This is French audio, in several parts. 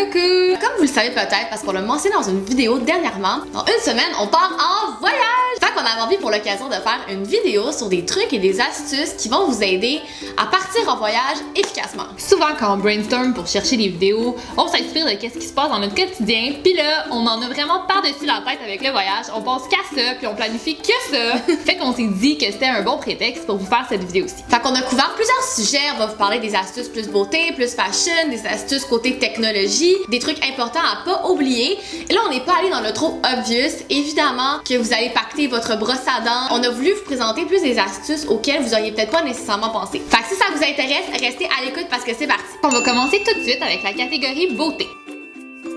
Coucou! Comme vous le savez peut-être, parce qu'on l'a mentionné dans une vidéo dernièrement, dans une semaine, on part en voyage! Fait qu'on avait envie pour l'occasion de faire une vidéo sur des trucs et des astuces qui vont vous aider à partir en voyage efficacement. Souvent quand on brainstorm pour chercher des vidéos, on s'inspire de qu'est-ce qui se passe dans notre quotidien, puis là, on en a vraiment par-dessus la tête avec le voyage, on pense qu'à ça, puis on planifie que ça. Fait qu'on s'est dit que c'était un bon prétexte pour vous faire cette vidéo-ci. Fait qu'on a couvert plusieurs sujets, on va vous parler des astuces plus beauté, plus fashion, des astuces côté technologie, des trucs importants à pas oublier. Et là, on n'est pas allé dans le trop obvious. Évidemment que vous allez pacter votre brosse à dents. On a voulu vous présenter plus des astuces auxquelles vous auriez peut-être pas nécessairement pensé. Fait que si ça vous intéresse, restez à l'écoute parce que c'est parti. On va commencer tout de suite avec la catégorie beauté.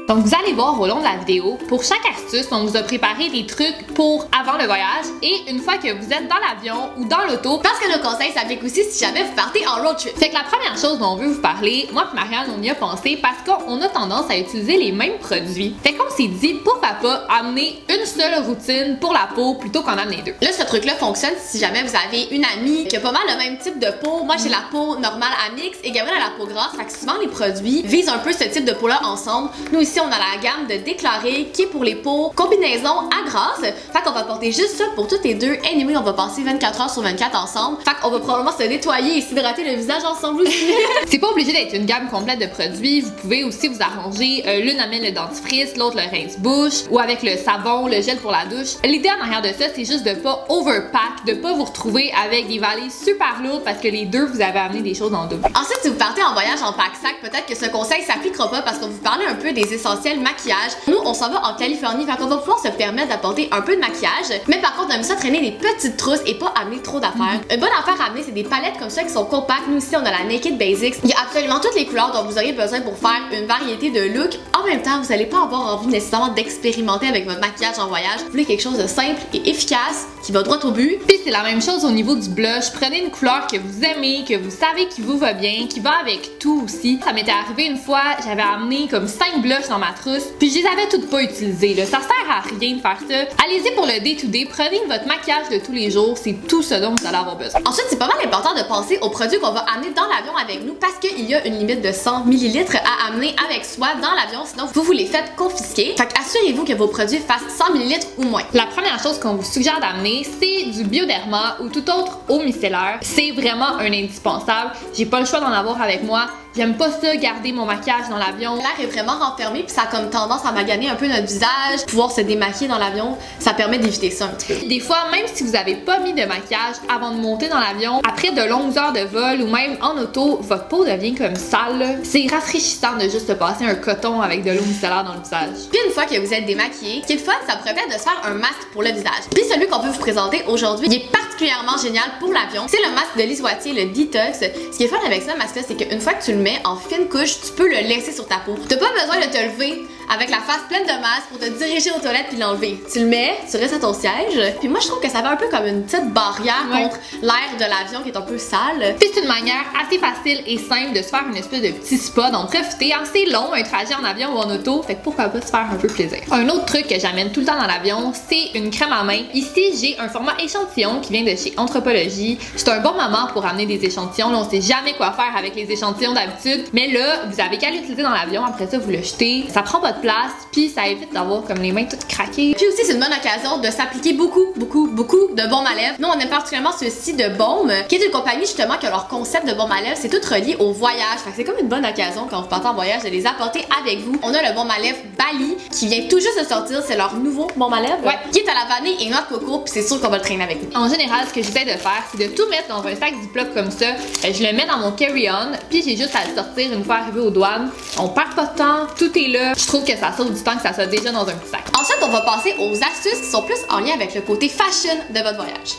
Donc vous allez voir au long de la vidéo, pour chaque astuce, on vous a préparé des trucs pour avant le voyage et une fois que vous êtes dans l'avion ou dans l'auto, parce que nos conseils s'appliquent aussi si jamais vous partez en road trip. Fait que la première chose dont on veut vous parler, moi et Marianne, on y a pensé parce qu'on a tendance à utiliser les mêmes produits. Fait qu'on s'est dit, pourquoi pas amener une seule routine pour la peau plutôt qu'en amener deux. Là, ce truc-là fonctionne si jamais vous avez une amie qui a pas mal le même type de peau. Moi, j'ai la peau normale à mix et Gabrielle a la peau grasse. Fait que souvent, les produits visent un peu ce type de peau-là ensemble. Nous, ici, on a la gamme de Déclaré qui est pour les peaux combinaison à grasse. Fait qu'on va porter juste ça pour toutes les deux. Anyway, on va passer 24 heures sur 24 ensemble. Fait qu'on va probablement se nettoyer et s'hydrater le visage ensemble aussi. C'est pas obligé d'être une gamme complète de produits. Vous pouvez aussi vous arranger. L'une amène le dentifrice, l'autre le rince-bouche ou avec le savon, le gel pour la douche. L'idée en arrière de ça, c'est juste de pas overpack, de pas vous retrouver avec des valises super lourdes parce que les deux, vous avez amené des choses en double. Ensuite, si vous partez en voyage en pack-sac, peut-être que ce conseil s'appliquera pas parce qu'on vous parlait un peu des essentiels maquillage. Nous, on s'en va en Californie, fait qu'on va pouvoir se permettre d'apporter un peu de maquillage. Mais par contre, on aime ça traîner des petites trousses et pas amener trop d'affaires. Une bonne affaire à amener, c'est des palettes comme ça qui sont compactes. Nous, ici, on a la Naked Basics. Il y a absolument toutes les couleurs dont vous auriez besoin pour faire une variété de looks. En même temps, vous n'allez pas avoir envie nécessairement d'expérimenter avec votre maquillage en voyage. Vous voulez quelque chose de simple et efficace qui va droit au but. Puis c'est la même chose au niveau du blush. Prenez une couleur que vous aimez, que vous savez qui vous va bien, qui va avec tout aussi. Ça m'était arrivé une fois, j'avais amené comme 5 blushs dans ma trousse, puis je les avais toutes pas utilisées. Là. Ça sert à rien de faire ça. Allez-y pour le day-to-day. Prenez votre maquillage de tous les jours. C'est tout ce dont vous allez avoir besoin. Ensuite, c'est pas mal important de penser aux produits qu'on va amener dans l'avion avec nous parce qu'il y a une limite de 100 ml à amener avec soi dans l'avion, sinon vous les faites confisquer. Fait assurez-vous que vos produits fassent 100 ml ou moins. La première chose qu'on vous suggère d'amener, c'est du Bioderma ou tout autre eau micellaire. C'est vraiment un indispensable. J'ai pas le choix d'en avoir avec moi. J'aime pas ça, garder mon maquillage dans l'avion. L'air est vraiment renfermé puis ça a comme tendance à maganer un peu notre visage. Pouvoir se démaquiller dans l'avion, ça permet d'éviter ça un petit peu. Des fois, même si vous avez pas mis de maquillage avant de monter dans l'avion, après de longues heures de vol ou même en auto, votre peau devient comme sale. C'est rafraîchissant de juste se passer un coton avec de l'eau micellaire dans le visage. Puis une fois que vous êtes démaquillé, ce qui est le fun, ça permet de se faire un masque pour le visage. Puis celui qu'on peut vous présenter aujourd'hui, il est particulièrement génial pour l'avion. C'est le masque de Liswati, le Detox. Ce qui est fun avec ce masque-là, c'est qu'une fois que tu le mets en fine couche, tu peux le laisser sur ta peau. T'as pas besoin de te lever avec la face pleine de masque pour te diriger aux toilettes puis l'enlever. Tu le mets, tu restes à ton siège. Puis moi, je trouve que ça fait un peu comme une petite barrière contre l'air de l'avion qui est un peu sale. Puis c'est une manière assez facile et simple de se faire une espèce de petit spa, d'en profiter. C'est long, un trajet en avion ou en auto, fait que pourquoi pas se faire un peu plaisir. Un autre truc que j'amène tout le temps dans l'avion, c'est une crème à main. Ici, j'ai un format échantillon qui vient de chez Anthropologie. C'est un bon moment pour amener des échantillons. Là, on sait jamais quoi faire avec les échantillons d'habitude, mais là, vous avez qu'à l'utiliser dans l'avion. Après ça, vous le jetez. Ça prend pas de place, puis ça évite d'avoir comme les mains toutes craquées. Puis aussi, c'est une bonne occasion de s'appliquer beaucoup de baume à lèvres. Nous, on aime particulièrement ceux-ci de Baume, qui est une compagnie justement que leur concept de baume à lèvres, c'est tout relié au voyage. Fait que c'est comme une bonne occasion quand vous partez en voyage de les apporter avec vous. On a le baume à lèvres Bali qui vient tout juste de sortir, c'est leur nouveau baume à lèvres, qui est à la vanille et noix de coco, puis c'est sûr qu'on va le traîner avec nous. En général, ce que j'essaie de faire, c'est de tout mettre dans un sac Ziploc comme ça. Je le mets dans mon carry-on, puis j'ai juste à le sortir une fois arrivé aux douanes. On perd pas de temps, tout est là. Je trouve que ça sauve du temps que ça soit déjà dans un petit sac. Ensuite, on va passer aux astuces qui sont plus en lien avec le côté fashion de votre voyage.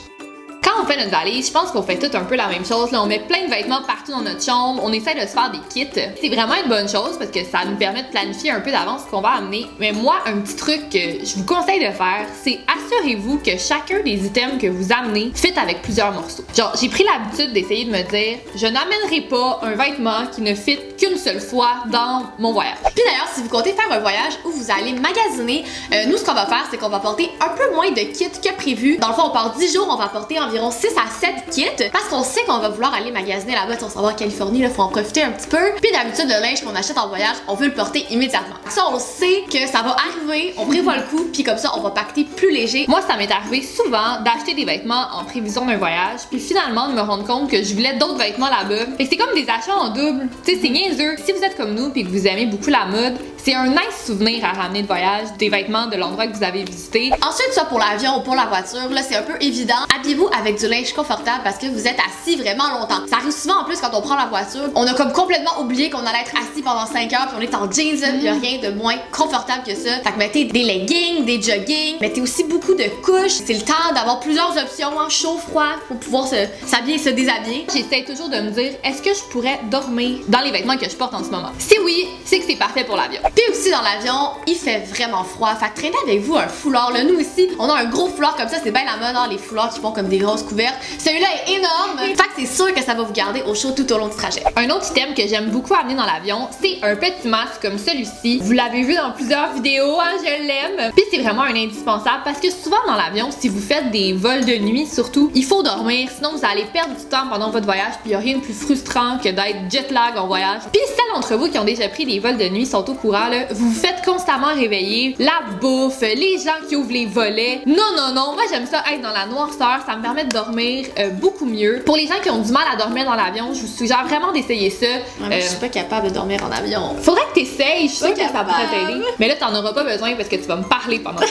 Quand on fait notre valise, je pense qu'on fait tout un peu la même chose. Là, on met plein de vêtements partout dans notre chambre, on essaie de se faire des kits. C'est vraiment une bonne chose parce que ça nous permet de planifier un peu d'avance ce qu'on va amener. Mais moi, un petit truc que je vous conseille de faire, c'est assurez-vous que chacun des items que vous amenez fit avec plusieurs morceaux. Genre, j'ai pris l'habitude d'essayer de me dire, je n'amènerai pas un vêtement qui ne fit qu'une seule fois dans mon voyage. Puis d'ailleurs, si vous comptez faire un voyage où vous allez magasiner, nous, ce qu'on va faire, c'est qu'on va porter un peu moins de kits que prévu. Dans le fond, on part 10 jours, on va porter environ 6 à 7 kits parce qu'on sait qu'on va vouloir aller magasiner là-bas. On s'en va en Californie, là, faut en profiter un petit peu. Puis d'habitude, le linge qu'on achète en voyage, on veut le porter immédiatement. Ça, on sait que ça va arriver, on prévoit le coup, puis comme ça, on va pacter plus léger. Moi, ça m'est arrivé souvent d'acheter des vêtements en prévision d'un voyage, puis finalement de me rendre compte que je voulais d'autres vêtements là-bas. Fait que c'est comme des achats en double. Tu sais, c'est niaiseux. Si vous êtes comme nous puis que vous aimez beaucoup la mode, c'est un nice souvenir à ramener de voyage, des vêtements de l'endroit que vous avez visité. Ensuite, ça pour l'avion ou pour la voiture, là, c'est un peu évident. Habillez-vous avec du linge confortable parce que vous êtes assis vraiment longtemps. Ça arrive souvent en plus quand on prend la voiture. On a comme complètement oublié qu'on allait être assis pendant 5 heures puis on est en jeans. Il y a rien de moins confortable que ça. Fait que mettez des leggings, des joggings, mettez aussi beaucoup de couches. C'est le temps d'avoir plusieurs options, hein, chaud, froid, pour pouvoir s'habiller et se déshabiller. J'essaie toujours de me dire, est-ce que je pourrais dormir dans les vêtements que je porte en ce moment? Si oui, c'est que c'est parfait pour l'avion. Puis aussi dans l'avion, il fait vraiment froid. Fait que traînez avec vous un foulard. Là, nous ici, on a un gros foulard comme ça, c'est bien la mode, hein, les foulards qui font comme des grosses couvertes. Celui-là est énorme. Fait que c'est sûr que ça va vous garder au chaud tout au long du trajet. Un autre item que j'aime beaucoup amener dans l'avion, c'est un petit masque comme celui-ci. Vous l'avez vu dans plusieurs vidéos, hein, je l'aime. Puis c'est vraiment un indispensable parce que souvent dans l'avion, si vous faites des vols de nuit surtout, il faut dormir, sinon vous allez perdre du temps pendant votre voyage, puis il n'y a rien de plus frustrant que d'être jet lag en voyage. Puis celles d'entre vous qui ont déjà pris des vols de nuit sont au courant, là, vous vous faites constamment réveiller, la bouffe, les gens qui ouvrent les volets. Non, moi j'aime ça être dans la noirceur, ça me permet de dormir beaucoup mieux. Pour les gens qui ont du mal à dormir dans l'avion, je vous suggère vraiment d'essayer ça. Ouais, je suis pas capable de dormir en avion. Faudrait que t'essayes, je suis sûre que ça pourrait t'aider. Mais là, t'en auras pas besoin parce que tu vas me parler pendant ça.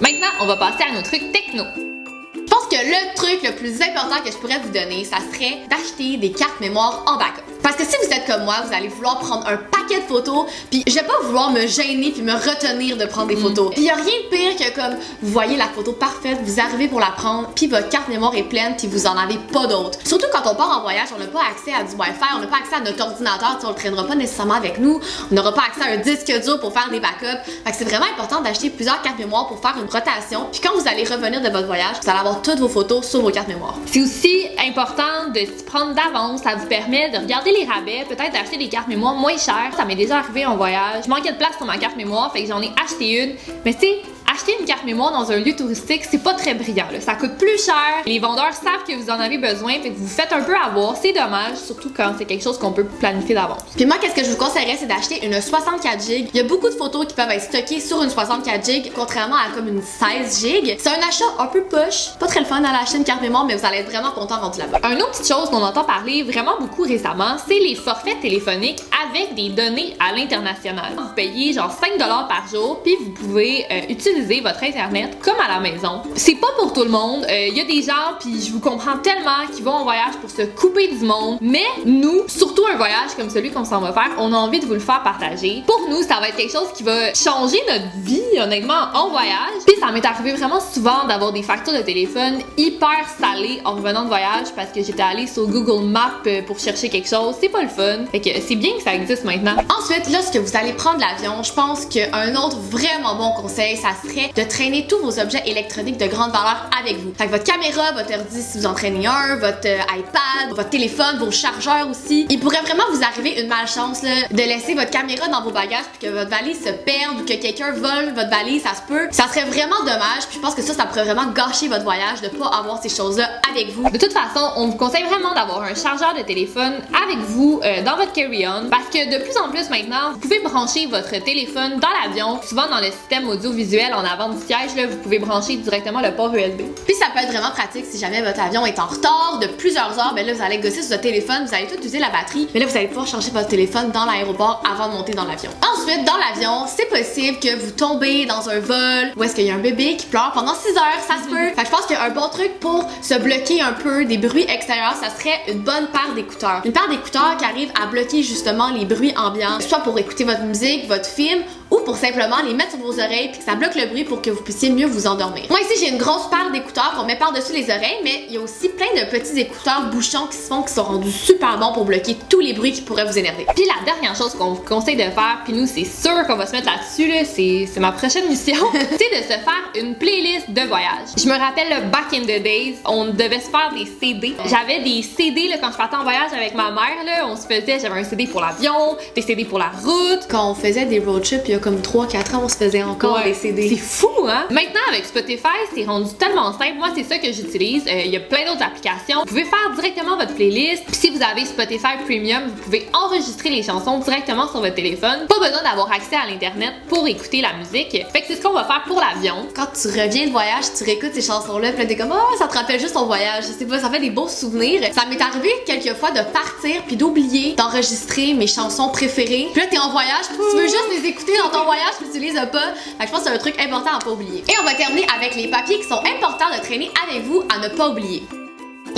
Maintenant, on va passer à nos trucs techno. Je pense que le truc le plus important que je pourrais vous donner, ça serait d'acheter des cartes mémoire en backup. Parce que si vous êtes comme moi, vous allez vouloir prendre un paquet de photos, puis je vais pas vouloir me gêner puis me retenir de prendre des photos. Puis y a rien de pire que comme vous voyez la photo parfaite, vous arrivez pour la prendre, puis votre carte mémoire est pleine, puis vous en avez pas d'autres. Surtout quand on part en voyage, on n'a pas accès à du Wi-Fi, on n'a pas accès à notre ordinateur, on le traînera pas nécessairement avec nous, on n'aura pas accès à un disque dur pour faire des backups. Fait que c'est vraiment important d'acheter plusieurs cartes mémoire pour faire une rotation. Puis quand vous allez revenir de votre voyage, vous allez avoir toutes vos photos sur vos cartes mémoire. C'est aussi important de s'y prendre d'avance, ça vous permet de regarder les rabais, peut-être d'acheter des cartes mémoire moins chères. Ça m'est déjà arrivé en voyage. Je manquais de place sur ma carte mémoire, fait que j'en ai acheté une. Mais tu sais, acheter une carte mémoire dans un lieu touristique, c'est pas très brillant, là. Ça coûte plus cher. Les vendeurs savent que vous en avez besoin, fait que vous vous faites un peu avoir. C'est dommage, surtout quand c'est quelque chose qu'on peut planifier d'avance. Puis moi, qu'est-ce que je vous conseillerais, c'est d'acheter une 64 GB. Il y a beaucoup de photos qui peuvent être stockées sur une 64 GB, contrairement à comme une 16 GB. C'est un achat un peu poche, pas très le fun d'aller acheter une carte mémoire, mais vous allez être vraiment content rendu là-bas. Une autre petite chose qu'on entend parler vraiment beaucoup récemment, c'est les forfaits téléphoniques avec des données à l'international. Vous payez genre 5$ par jour, puis vous pouvez utiliser votre internet comme à la maison. C'est pas pour tout le monde. Il y a des gens, puis je vous comprends tellement, qui vont en voyage pour se couper du monde. Mais nous, surtout un voyage comme celui qu'on s'en va faire, on a envie de vous le faire partager. Pour nous, ça va être quelque chose qui va changer notre vie, honnêtement, en voyage. Puis ça m'est arrivé vraiment souvent d'avoir des factures de téléphone hyper salées en revenant de voyage parce que j'étais allée sur Google Maps pour chercher quelque chose. C'est pas le fun. Fait que c'est bien que ça existe maintenant. Ensuite, lorsque vous allez prendre l'avion, je pense qu'un autre vraiment bon conseil, ça serait de traîner tous vos objets électroniques de grande valeur avec vous. Fait que votre caméra, votre ordi si vous en traînez un, votre iPad, votre téléphone, vos chargeurs aussi. Il pourrait vraiment vous arriver une malchance là, de laisser votre caméra dans vos bagages puis que votre valise se perde ou que quelqu'un vole votre valise, ça se peut. Ça serait vraiment dommage. Puis je pense que ça pourrait vraiment gâcher votre voyage de pas avoir ces choses-là avec vous. De toute façon, on vous conseille vraiment d'avoir un chargeur de téléphone avec vous dans votre carry-on parce que de plus en plus maintenant, vous pouvez brancher votre téléphone dans l'avion. Souvent dans le système audiovisuel en avant du siège, là, vous pouvez brancher directement le port USB. Puis ça peut être vraiment pratique si jamais votre avion est en retard de plusieurs heures. Ben là, vous allez gosser sur votre téléphone, vous allez tout user la batterie. Mais là, vous allez pouvoir charger votre téléphone dans l'aéroport avant de monter dans l'avion. Ensuite, dans l'avion, c'est possible que vous tombez dans un vol ou est-ce qu'il y a un bébé qui pleure pendant 6 heures, ça se peut. Fait que je pense qu'un bon truc pour se bloquer un peu des bruits extérieurs, ça serait une bonne paire d'écouteurs. Une paire d'écouteurs qui arrive à bloquer justement les bruits ambiants, soit pour écouter votre musique, votre film, ou pour simplement les mettre sur vos oreilles puis que ça bloque le bruit pour que vous puissiez mieux vous endormir. Moi ici j'ai une grosse paire d'écouteurs qu'on met par-dessus les oreilles, mais il y a aussi plein de petits écouteurs bouchons qui sont rendus super bons pour bloquer tous les bruits qui pourraient vous énerver. Puis la dernière chose qu'on vous conseille de faire, puis nous c'est sûr qu'on va se mettre là-dessus, là, c'est ma prochaine mission, c'est de se faire une playlist de voyage. Je me rappelle le back in the days, on devait se faire des CD. J'avais des CD là, quand je partais en voyage avec ma mère, là, on se faisait, j'avais un CD pour l'avion, des CD pour la route. Quand on faisait des road trips il y y a comme 3-4 ans, on se faisait encore des CD. C'est fou, hein? Maintenant, avec Spotify, c'est rendu tellement simple. Moi, c'est ça que j'utilise. Il y a plein d'autres applications. Vous pouvez faire directement votre playlist. Puis si vous avez Spotify Premium, vous pouvez enregistrer les chansons directement sur votre téléphone. Pas besoin d'avoir accès à l'Internet pour écouter la musique. Fait que c'est ce qu'on va faire pour l'avion. Quand tu reviens de voyage, tu réécoutes ces chansons-là, puis là, t'es comme, oh, ça te rappelle juste ton voyage. Je sais pas, ça fait des beaux souvenirs. Ça m'est arrivé quelques fois de partir puis d'oublier d'enregistrer mes chansons préférées. Puis là, t'es en voyage, puis tu veux juste les écouter dans ton voyage, puis tu les as pas. Fait que je pense que c'est un truc important à pas oublier. Et on va terminer avec les papiers qui sont importants de traîner avec vous à ne pas oublier.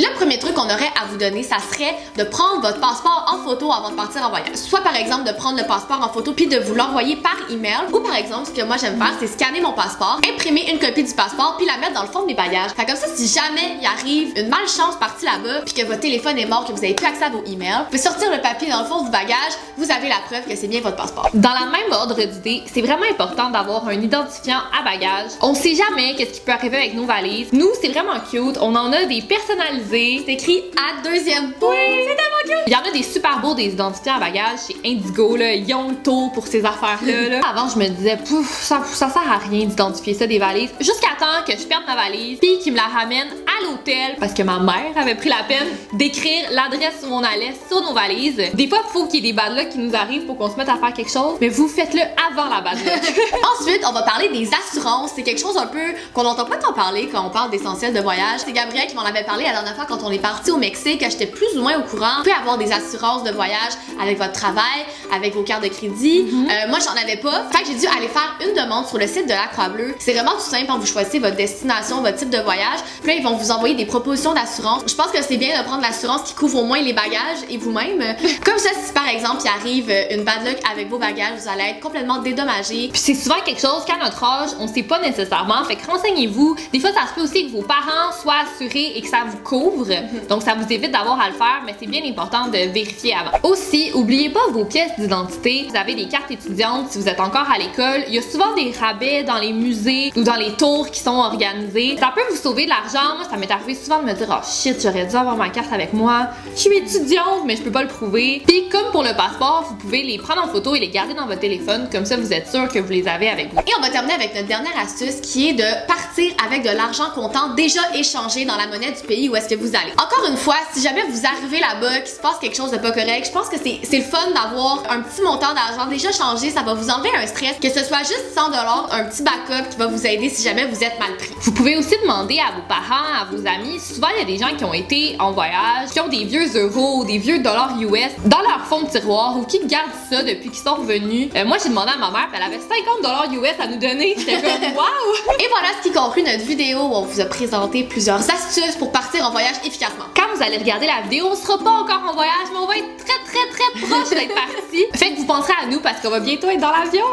Le premier truc qu'on aurait à vous donner, ça serait de prendre votre passeport en photo avant de partir en voyage. Soit par exemple de prendre le passeport en photo puis de vous l'envoyer par email, ou par exemple ce que moi j'aime faire, c'est scanner mon passeport, imprimer une copie du passeport puis la mettre dans le fond de mes bagages. Fait comme ça, si jamais il arrive une malchance partie là-bas puis que votre téléphone est mort, que vous avez plus accès à vos emails, vous pouvez sortir le papier dans le fond du bagage, vous avez la preuve que c'est bien votre passeport. Dans la même ordre d'idée, c'est vraiment important d'avoir un identifiant à bagages. On sait jamais qu'est-ce qui peut arriver avec nos valises. Nous, c'est vraiment cute. On en a des personnalisés. C'est écrit à deuxième point. Oui. C'est tellement cute. Il y en a des super beaux des identifiants à bagages chez Indigo, là. Ils ont le taux pour ces affaires-là. Là. Avant, je me disais, pouf, ça sert à rien d'identifier ça des valises. Jusqu'à temps que je perde ma valise puis qu'ils me la ramènent à l'hôtel parce que ma mère avait pris la peine d'écrire l'adresse où on allait sur nos valises. Des fois, il faut qu'il y ait des bad luck qui nous arrivent pour qu'on se mette à faire quelque chose, mais vous faites-le avant la bad luck. Ensuite, on va parler des assurances. C'est quelque chose un peu qu'on n'entend pas tant parler quand on parle d'essentiels de voyage. C'est Gabriel qui m'en avait parlé la dernière fois quand on est parti au Mexique. J'étais plus ou moins au courant. Vous pouvez avoir des assurances de voyage avec votre travail, avec vos cartes de crédit. Moi, j'en avais pas. Fait que j'ai dû aller faire une demande sur le site de la Croix-Bleue. C'est vraiment tout simple quand vous choisissez votre destination, votre type de voyage. Puis là, ils vont vous envoyer des propositions d'assurance. Je pense que c'est bien de prendre l'assurance qui couvre au moins les bagages et vous-même. Comme ça, si par exemple, il arrive une bad luck avec vos bagages, vous allez être complètement dédommagé. Puis c'est souvent quelque chose qu'à notre âge, on sait pas nécessairement. Fait que renseignez-vous. Des fois, ça se peut aussi que vos parents soient assurés et que ça vous couvre. Donc, ça vous évite d'avoir à le faire, mais c'est bien important de vérifier avant. Aussi, oubliez pas vos pièces d'identité. Vous avez des cartes étudiantes si vous êtes encore à l'école. Il y a souvent des rabais dans les musées ou dans les tours qui sont organisés. Ça peut vous sauver de l'argent. Moi, ça m'est arrivé souvent de me dire, oh shit, j'aurais dû avoir ma carte avec moi. Je suis étudiante, mais je peux pas le prouver. Puis, comme pour le passeport, vous pouvez les prendre en photo et les garder dans votre téléphone. Comme ça, vous êtes sûr que vous les avez avec vous. Et on va terminer avec notre dernière astuce qui est de partir avec de l'argent comptant déjà échangé dans la monnaie du pays où est-ce que vous allez. Encore une fois, si jamais vous arrivez là-bas, qu'il se passe quelque chose de pas correct, je pense que c'est le fun d'avoir un petit montant d'argent déjà changé. Ça va vous enlever un stress, que ce soit juste 100$, un petit backup qui va vous aider si jamais vous êtes mal pris. Vous pouvez aussi demander à vos parents, à vos amis. Souvent, il y a des gens qui ont été en voyage, qui ont des vieux euros, des vieux dollars US dans leur fond de tiroir ou qui gardent ça depuis qu'ils sont revenus. Moi, j'ai demandé à ma mère, elle avait 50$ US à nous donner. J'étais comme wow! Et voilà ce qui conclut notre vidéo où on vous a présenté plusieurs astuces pour partir en voyage efficacement. Quand vous allez regarder la vidéo, on sera pas encore en voyage, mais on va être très proche d'être parti. Fait que vous penserez à nous parce qu'on va bientôt être dans l'avion.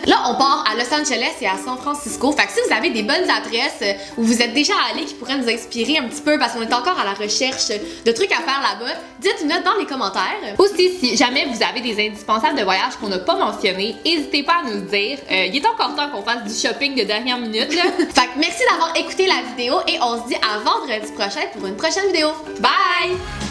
Là, on part à Los Angeles et à San Francisco. Fait que si vous avez des bonnes adresses où vous êtes déjà allés qui pourraient nous inspirer un petit peu parce qu'on est encore à la recherche de trucs à faire là-bas, dites-nous dans les commentaires. Aussi, si jamais vous avez des indispensables de voyage qu'on n'a pas mentionnés, n'hésitez pas à nous le dire. Il est encore temps qu'on fasse du shopping de dernière minute. Là. Fait que merci d'avoir écouté la vidéo et on se dit à vendredi prochain pour une prochaine vidéo. Bye!